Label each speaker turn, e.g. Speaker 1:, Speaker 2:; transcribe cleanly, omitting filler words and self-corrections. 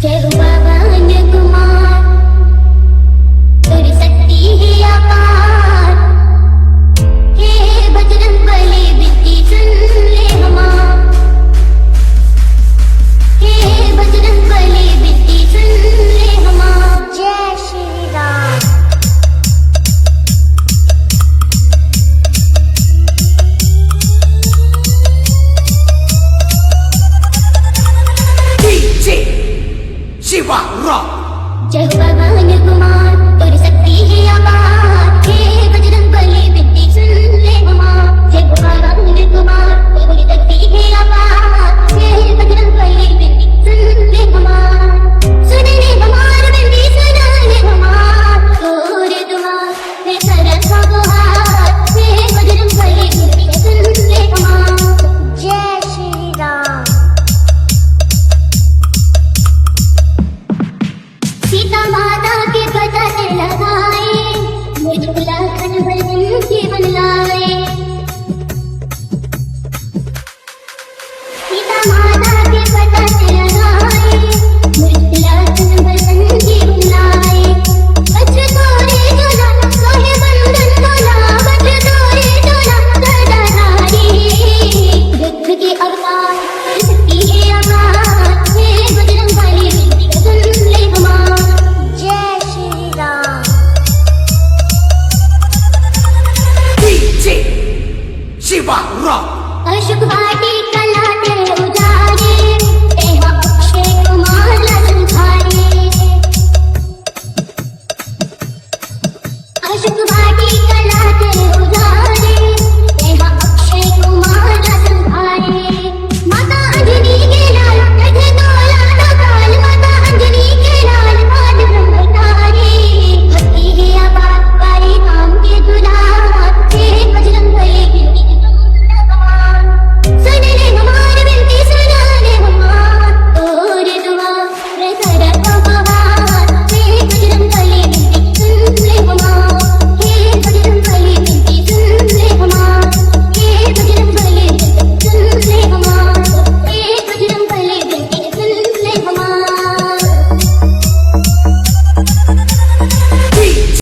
Speaker 1: जय हो बाबा कुमार, तेरी शक्ति है अपार। हे बजरंग बली बिनती सुन ले हमार। हे बजरंग बली बिनती सुन ले हमार। जय श्री राम।
Speaker 2: शिवा रॉक।
Speaker 1: जय हो बाबा कुमार।